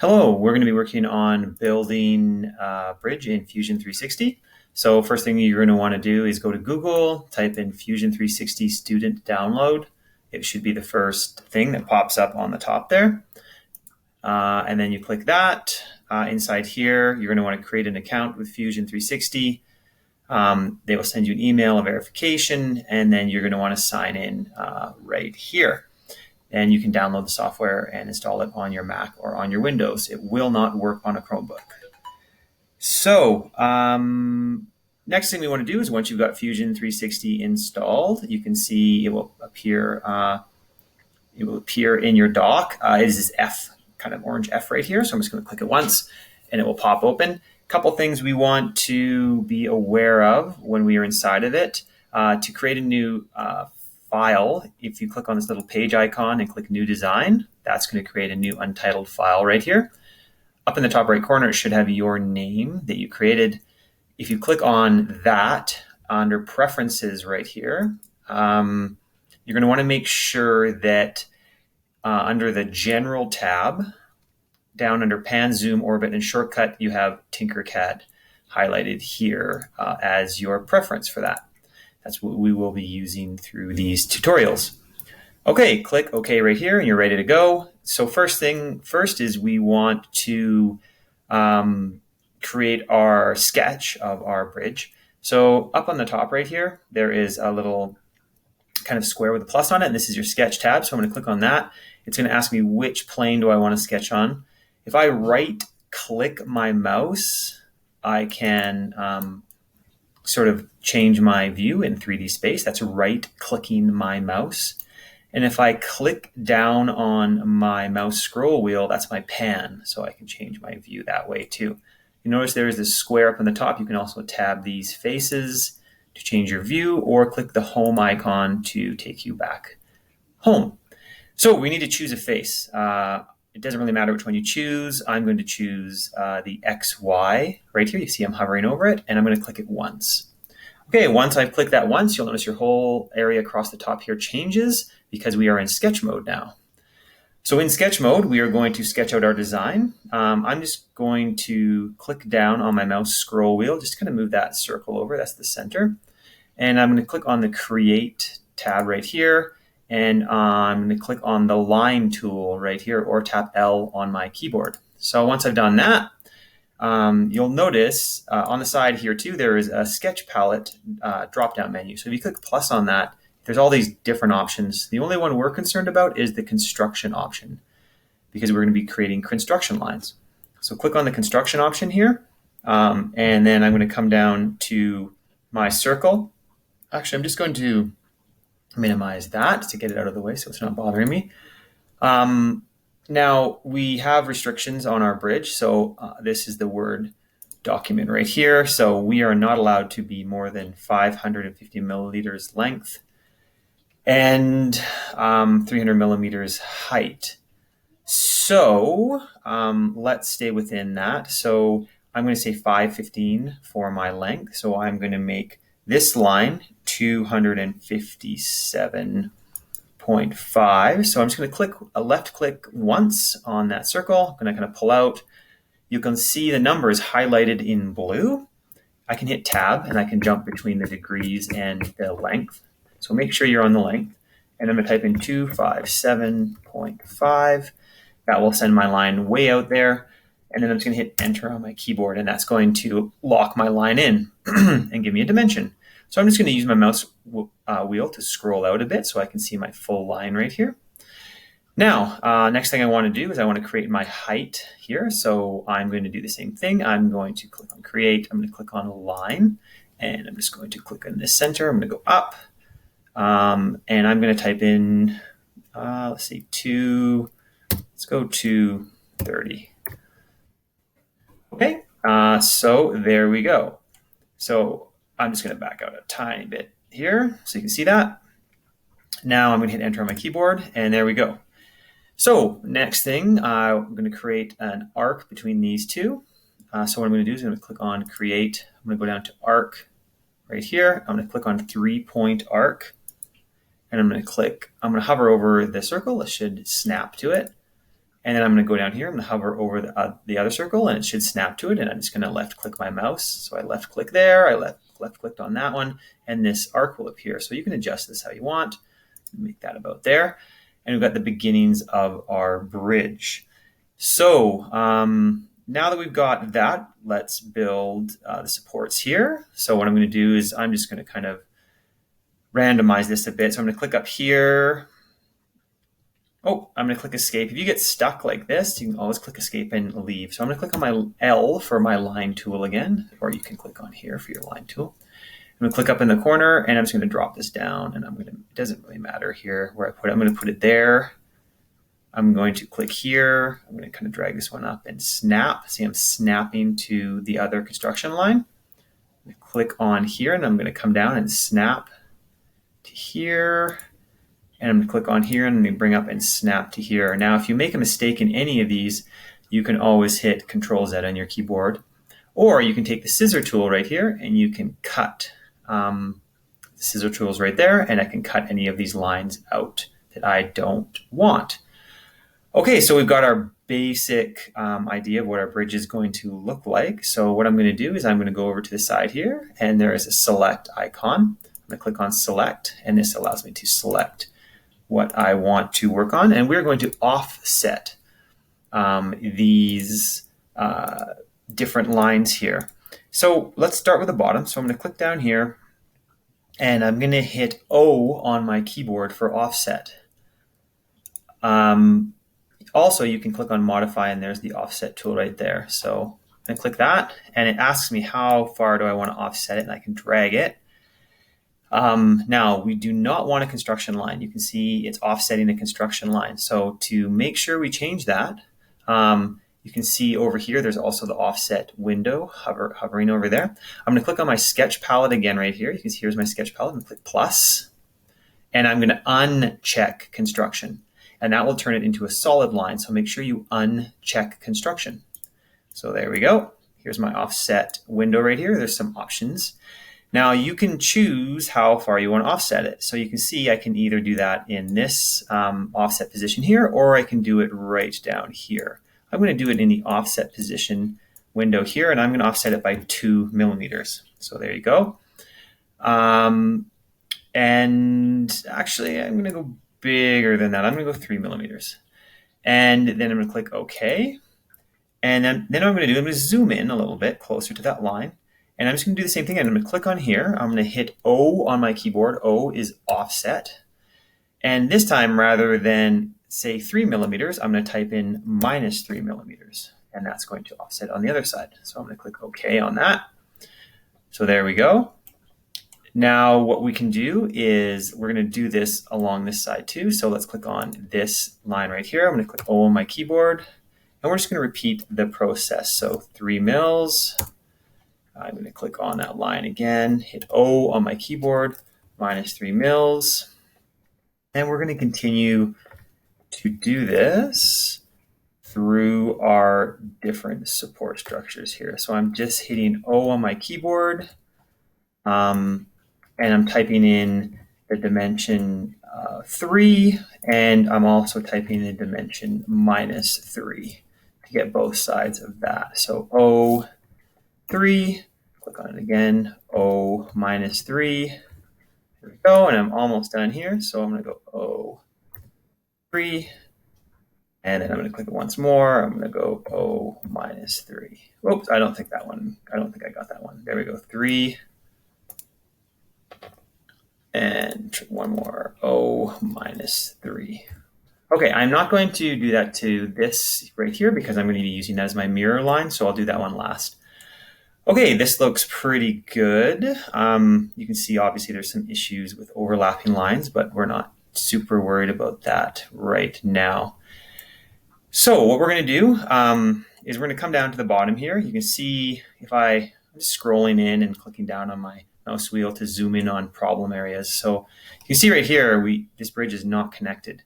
Hello, we're going to be working on building a bridge in Fusion 360. So first thing you're going to want to do is go to Google, type in Fusion 360 student download. It should be the first thing that pops up on the top there. And then you click that. Inside here, you're going to want to create an account with Fusion 360. They will send you an email, a verification, and then you're going to want to sign in right here. And you can download the software and install it on your Mac or on your Windows. It will not work on a Chromebook. So next thing we want to do is once you've got Fusion 360 installed, you can see it will appear. It will appear in your dock. It is this F, kind of orange F right here. So I'm just going to click it once, and it will pop open. A couple things we want to be aware of when we are inside of it. To create a new file, if you click on this little page icon and click New Design, that's going to create a new untitled file right here. Up in the top right corner, it should have your name that you created. If you click on that under Preferences right here, you're going to want to make sure that under the General tab, down under Pan, Zoom, Orbit, and Shortcut, you have Tinkercad highlighted here as your preference for that. That's what we will be using through these tutorials. Okay, click OK right here and you're ready to go. So first is we want to create our sketch of our bridge. So up on the top right here, there is a little kind of square with a plus on it, and this is your sketch tab. So I'm going to click on that. It's going to ask me which plane do I want to sketch on. If I right click my mouse, I can sort of change my view in 3D space. That's right clicking my mouse. And if I click down on my mouse scroll wheel, that's my pan. So I can change my view that way too. You notice there is this square up on the top. You can also tab these faces to change your view, or click the home icon to take you back home. So we need to choose a face. It doesn't really matter which one you choose. I'm going to choose the XY right here. You see I'm hovering over it, and I'm going to click it once. Okay, once I've clicked that once, you'll notice your whole area across the top here changes because we are in sketch mode now. So in sketch mode, we are going to sketch out our design. I'm just going to click down on my mouse scroll wheel, just kind of move that circle over, that's the center. And I'm going to click on the Create tab right here. And I'm going to click on the line tool right here, or tap L on my keyboard. So once I've done that, you'll notice on the side here too, there is a sketch palette drop-down menu. So if you click plus on that, there's all these different options. The only one we're concerned about is the construction option, because we're going to be creating construction lines. So click on the construction option here, and then I'm going to come down to my circle. Actually, I'm just going to minimize that to get it out of the way so it's not bothering me. Now we have restrictions on our bridge. So this is the Word document right here. So we are not allowed to be more than 550 milliliters length and 300 millimeters height. So let's stay within that. So I'm going to say 515 for my length. So I'm going to make this line 257.5. So I'm just going to click a left click once on that circle. I'm going to kind of pull out. You can see the numbers highlighted in blue. I can hit tab and I can jump between the degrees and the length. So make sure you're on the length. And I'm going to type in 257.5. That will send my line way out there. And then I'm just going to hit enter on my keyboard, and that's going to lock my line in and give me a dimension. So I'm just going to use my mouse wheel to scroll out a bit so I can see my full line right here. Now, next thing I want to do is I want to create my height here. So I'm going to do the same thing. I'm going to click on Create. I'm going to click on a line, and I'm just going to click on the center. I'm going to go up, and I'm going to type in, let's see, let's go to 30. Okay, so there we go. So I'm just going to back out a tiny bit here so you can see that. Now I'm going to hit enter on my keyboard, and there we go. So next thing, I'm going to create an arc between these two. So what I'm going to do is I'm going to click on Create. I'm going to go down to Arc right here. I'm going to click on 3-point arc, and I'm going to hover over the circle. It should snap to it. And then I'm going to go down here. I'm going to hover over the other circle, and it should snap to it. And I'm just going to left click my mouse. So I left click there. I left clicked on that one, and this arc will appear. So you can adjust this how you want. Make that about there. And we've got the beginnings of our bridge. So now that we've got that, let's build the supports here. So what I'm going to do is I'm just going to kind of randomize this a bit. So I'm going to click up here. Oh, I'm going to click escape. If you get stuck like this, you can always click escape and leave. So I'm going to click on my L for my line tool again, or you can click on here for your line tool. I'm going to click up in the corner, and I'm just going to drop this down, and it doesn't really matter here where I put it. I'm going to put it there. I'm going to click here. I'm going to kind of drag this one up and snap. See, I'm snapping to the other construction line. I'm going to click on here, and I'm going to come down and snap to here. And I'm going to click on here, and I'm going to bring up and snap to here. Now, if you make a mistake in any of these, you can always hit Control-Z on your keyboard. Or you can take the scissor tool right here, and you can cut. The scissor tool is right there, and I can cut any of these lines out that I don't want. Okay, so we've got our basic idea of what our bridge is going to look like. So what I'm going to do is I'm going to go over to the side here, and there is a select icon. I'm going to click on select, and this allows me to select what I want to work on. And we're going to offset these different lines here. So let's start with the bottom. So I'm going to click down here, and I'm going to hit O on my keyboard for offset. Also, you can click on modify, and there's the offset tool right there. So I click that, and it asks me how far do I want to offset it, and I can drag it. Now, we do not want a construction line. You can see it's offsetting a construction line. So to make sure we change that, you can see over here, there's also the offset window hovering over there. I'm going to click on my sketch palette again right here. You can see here's my sketch palette. I'm going to click plus, and I'm going to uncheck construction. And that will turn it into a solid line. So make sure you uncheck construction. So there we go. Here's my offset window right here. There's some options. Now you can choose how far you want to offset it. So you can see I can either do that in this offset position here, or I can do it right down here. I'm going to do it in the offset position window here, and I'm going to offset it by 2 millimeters. So there you go. And actually, I'm going to go bigger than that. I'm going to go 3 millimeters. And then I'm going to click OK. And then what I'm going to do, I'm going to zoom in a little bit closer to that line. And I'm just going to do the same thing. And I'm going to click on here. I'm going to hit O on my keyboard. O is offset. And this time, rather than say 3 millimeters, I'm going to type in -3 millimeters. And that's going to offset on the other side. So I'm going to click OK on that. So there we go. Now what we can do is we're going to do this along this side too. So let's click on this line right here. I'm going to click O on my keyboard, and we're just going to repeat the process. So 3 mils. I'm going to click on that line again, hit O on my keyboard, -3 mils. And we're going to continue to do this through our different support structures here. So I'm just hitting O on my keyboard. And I'm typing in the dimension 3, and I'm also typing in dimension -3 to get both sides of that. So O3, click on it again, O-3. There we go, and I'm almost done here. So I'm going to go O3, and then I'm going to click it once more. I'm going to go O-3. Oops, I don't think I got that one. There we go, 3. And one more, O-3. Okay, I'm not going to do that to this right here because I'm going to be using that as my mirror line, so I'll do that one last. Okay, this looks pretty good. You can see obviously there's some issues with overlapping lines, but we're not super worried about that right now. So what we're going to do is we're going to come down to the bottom here. You can see if I'm just scrolling in and clicking down on my mouse wheel to zoom in on problem areas. So you can see right here, this bridge is not connected.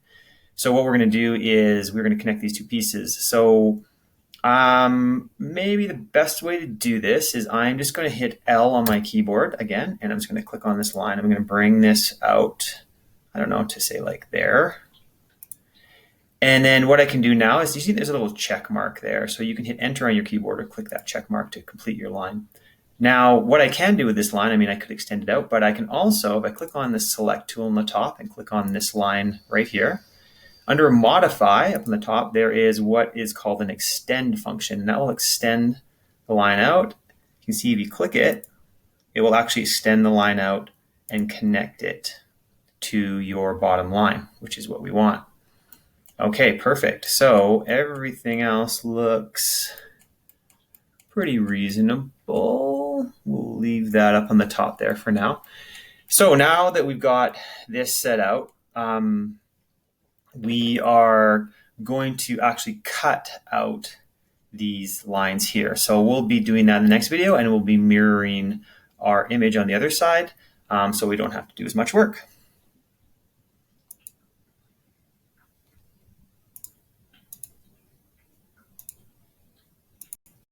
So what we're going to do is we're going to connect these two pieces. So maybe the best way to do this is I'm just going to hit L on my keyboard again, and I'm just going to click on this line. I'm going to bring this out, I don't know, to say like there. And then what I can do now is, you see there's a little check mark there. So you can hit enter on your keyboard or click that check mark to complete your line. Now, what I can do with this line, I mean, I could extend it out, but I can also, if I click on the select tool on the top and click on this line right here, under modify up on the top, there is what is called an extend function. And that will extend the line out. You can see if you click it, it will actually extend the line out and connect it to your bottom line, which is what we want. Okay, perfect. So everything else looks pretty reasonable. We'll leave that up on the top there for now. So now that we've got this set out, we are going to actually cut out these lines here. So we'll be doing that in the next video, and we'll be mirroring our image on the other side, so we don't have to do as much work.